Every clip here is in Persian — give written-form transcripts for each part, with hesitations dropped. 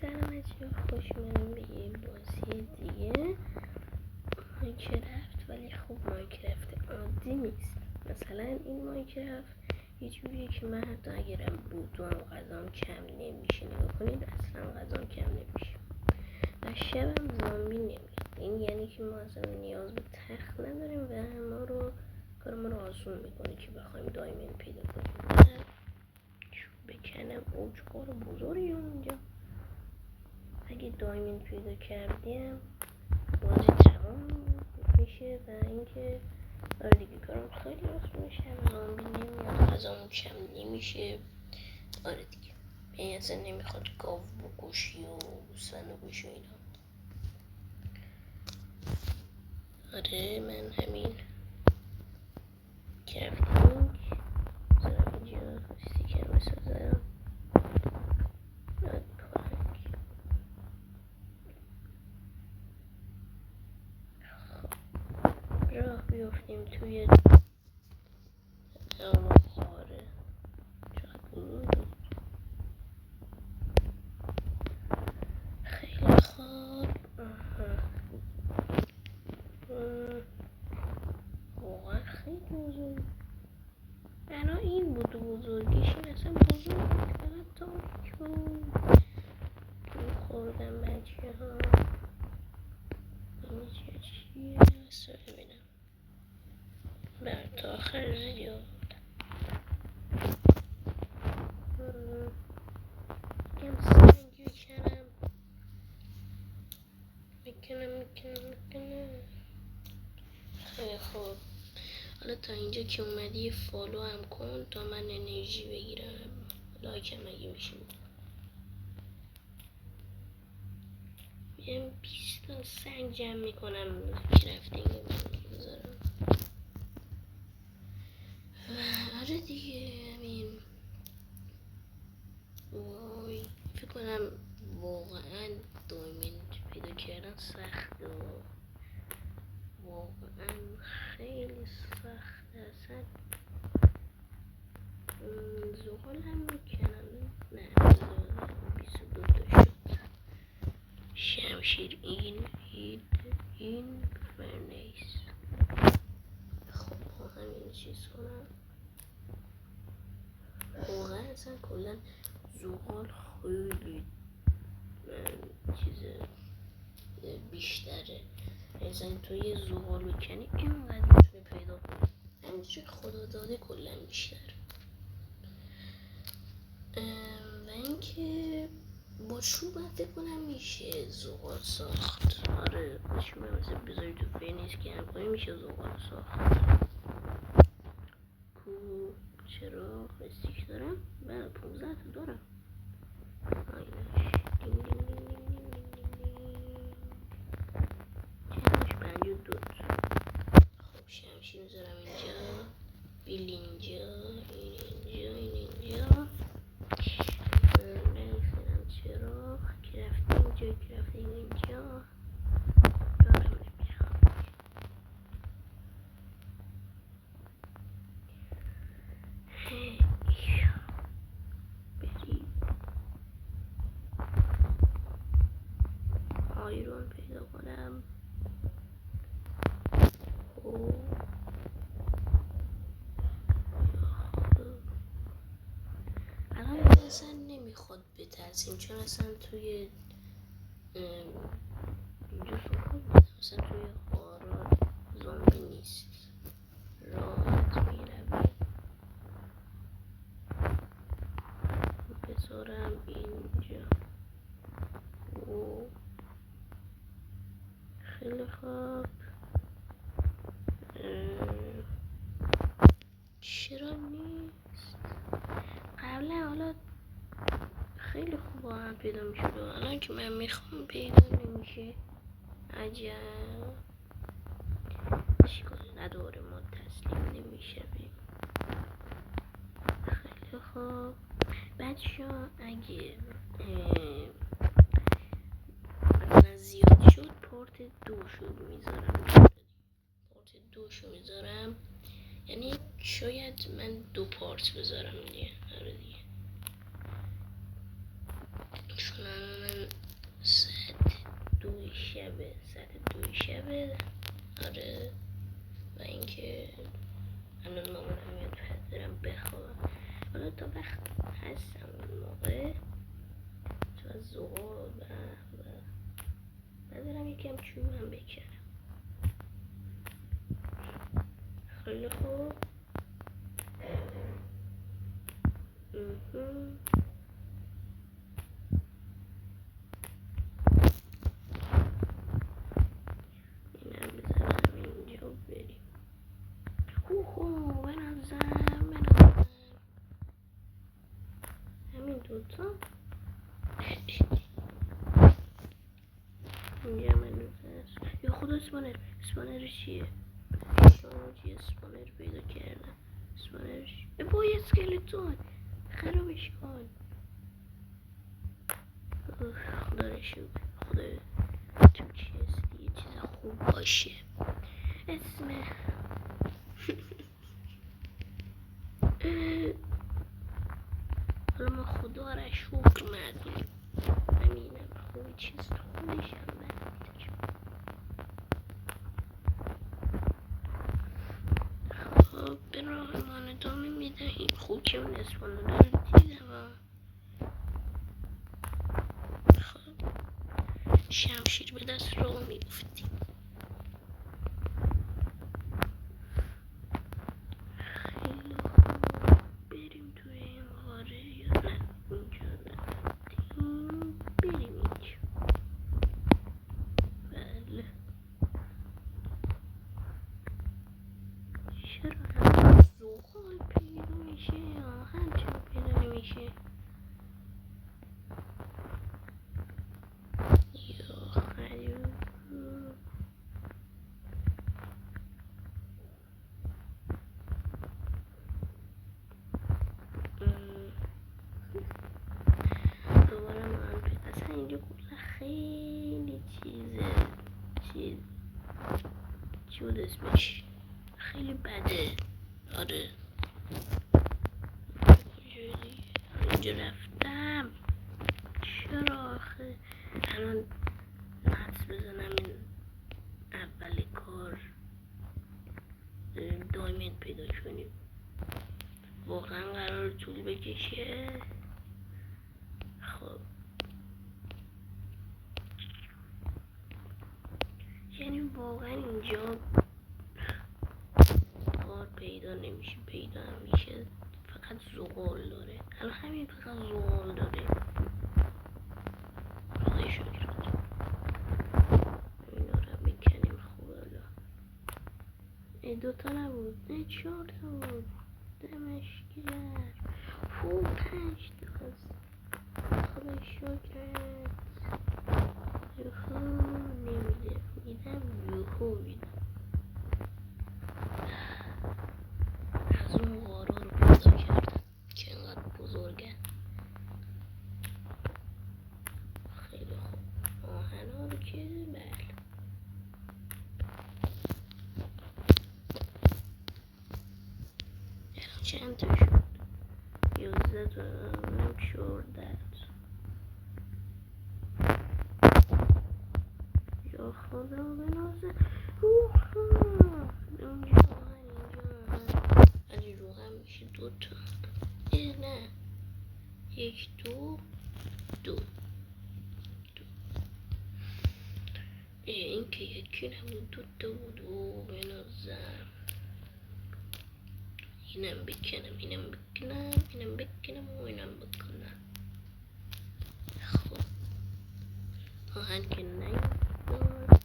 سلام بچه‌ها، خوش اومدین به یه بازی دیگه ماینکرافت. ولی خب ماینکرافت عادی نیست. مثلا این ماینکرافت یه جوریه که من حتی اگرم بودم غذام کم نمیشه. نگاه کنید، اصلا غذام کم نمیشه و شبم زامبی نمیاد. این یعنی که ما اصلا نیاز به تخت نداریم و ما رو کار ما رو آسون میکنه که بخوایم دایمن پیدا کنیم. بکنم اوجقار بزرگی اونجا. اگه دایمن پیدا کردیم بازی تمام میشه و اینکه آره دیگه کارم خیلی آسون میشه. زامبی نمیاد، غذامون کم نمیشه. آره دیگه این اصلا نمیخواد گاو بکشی و گوسفند بکشی و اینا. آره من همین کرافتینگ بذارم اینجا استیکر بسازم. راه بیافتیم توی خاره. چقدر بزرگ. خیلی خوب. واقعا خیلی بزرگ. الان این بود بزرگیش، این اصلا بزرگ بود. فقط تاریک بود. خوردم بچه ها. اینجا چیه؟ سر ببینم. بر تا آخر زیاد میگم سنگ میکنم. خیلی خوب. حالا تا اینجا که اومدی یه فالو هم کن تا من انرژی بگیرم. لایکم اگه میشه. میرم 20 تا سنگ جمع میکنم کرافتینگ من بذارم. آره دیگه همین. وای فکر کنم واقعا دایمن پیدا کردن سخته و واقعا خیلی سخته. اصلا زغال هم میکنم. نه 22 تا شد. شمشیر این فرنیس. خب همین چیز کنم. واقعا اصلا کلا زغال خیلی چیز بیشتره. مثلا تو یه زغال بکنی اینقدر میتونه پیدا کنی. همینجوری خدا داده کلا بیشتر. و اینکه با چوب فکر کنم میشه زغال ساخت. آره با چوب مثلا بذاری تو فرنیس که هم کنی میشه زغال ساخت. کو چرا استیک دارم؟ بله 15 تا دارم. آینش دین دین دین دین دین دین دین. چندش 52 تا. خب شمشیر میذارم اینجا. بیل اینجا. این اینجا. نمیفهمم چرا کرافتینگ اینجا. آیرون پیدا کنم. الان اصلا نمیخواد بترسیم چون اصلا توی اینجا سکون بودم. اصلا توی غارات زامبی نیست. راحت میرویم. بذارم اینجا. خیلی خوب. چرا نیست؟ قبلا حالا خیلی خوب هم پیدا میشد. الان که من میخوام پیدا نمیشه. عجب. اشکال نداره ما تسلیم نمیشویم. خیلی خوب بچه ها اگه مثلا زیاد شد پارت 2 میذارم. پارت 2 میذارم. یعنی شاید من 2 پارت بذارم دیگه. آره دیگه چون الان ساعت 2 شبه آره. و اینکه الان مامانم میاد پس برم بخوابم. حالا تا وقت هستم اون موقع تو از زغال و برم یکم چوب هم بکنم. خیلی خوب. اینم بزنم اینجا بریم. بنازم همین دوتا اینجا من دوتا یا خدا اسپانر چیه؟ اسپانر پیدا کردم. اسپانرش بای اسکلتون خرابش کن. خدا رو شکر. خدا تو چیست یه چیز خوب باشه. اسم حالا ما خدا رو شکر مدونیم. همینم خوبی چیز خودشم خب به راهمان ادامه میدهیم. خوب که اون اسپانر رو دیدم. خب شمشیر به دست راه میفتیم. خیلی خوب بریم توی این غاره یا نه اینجا رفتیم بریم اینجا. بله چرا هم زغال پیدا میشه یا همچنان پیدا نمیشه یا خیلی دوباره من اصلا اینجا کلا خیلی چیز چی بود اسمش خیلی بده. آره اینجا رفتم. چرا آخه الان حدس بزنم این اول کار دایمند پیدا کنیم. واقعا قرار طول بکشه. خب یعنی واقعا اینجا کار پیدا نمیشه. پیدا میشه فقط زغال داره. الان همین فقط زغال داره. خدای شکر. اینا رو بکنیم. خوبه الان دوتا نبود نه 4 تا بود. دمش گرم. 5 تاست. خدای شکرت. یوهو نمیده میدم. یوهو میدم. از اون غارا رو پیدا کردم که انقدر بزرگه. خیلی خوب آهنا رو که بله چند تا شد 11 تا هم 14 یا خدا بنازه. اینجا علی رو هم میشه 2 تا. نه 1 2 این که یکی نبود 2 تا بود. و بنازم اینم بکنم و اینم بکنم. خب آهن که نیاد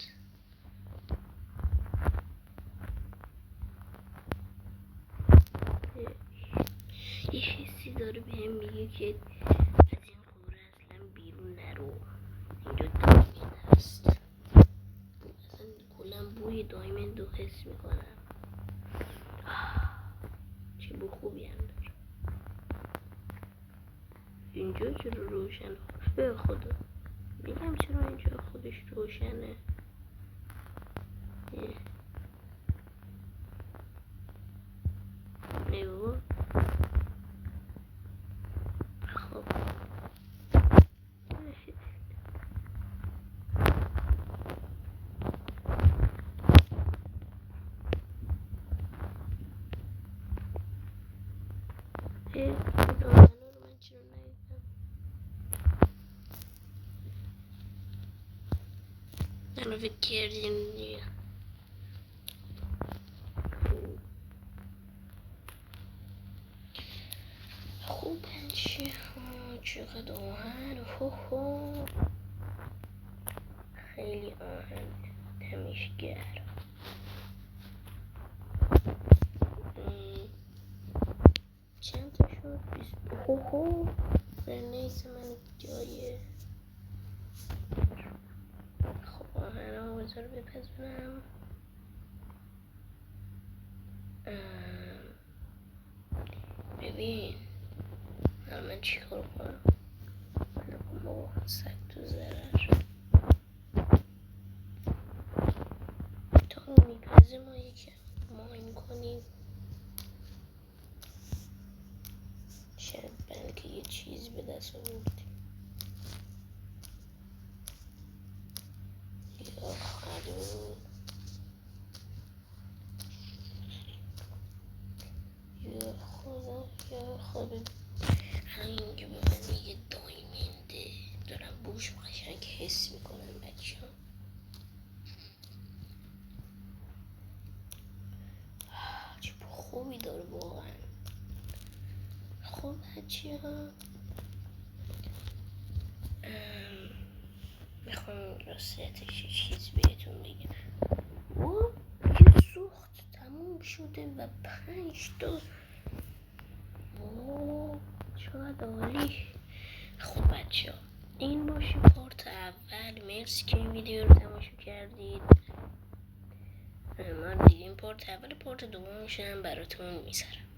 یه حسی داره بهم میگه که از این قوره اصلا بیرون نرو. اینجا دایمند هست. اصلا کلا بوی دایمند رو حس میکنم. چه بو خوبی هم داره. اینجا چرا روشن؟ به خدا میگم چرا اینجا خودش روشنه. نه بابا. خب حالا فکر کردین دیگه. خوب بچه ها چقدر آهن. هو خیلی آهن دمش گرم. چند تا شد؟ 20. فرنیس من جایه. خب آهن ها بذار بپزونم. ببین من چی کار کنم؟ با سگ تو ضرر تا میپزه ما یکم ماین کنیم. شاید بلکه یه چیز به دست آوردیم. یا خدا یا خدا همین که به من یه دایمنده دارم بوش قشنگ حس میکنم بچه ها. چه خوبی داره واقعا. خب بچه ها میخوام راستش چیز بهتون بگم. یه سوخت تموم شده و 5 تا. چقدر عالی. خب بچه ها این باشه پارت اول. مرسی که این ویدیو رو تماشا کردید. من دیگه این پارت اول پارت دومش هم براتون میذارم.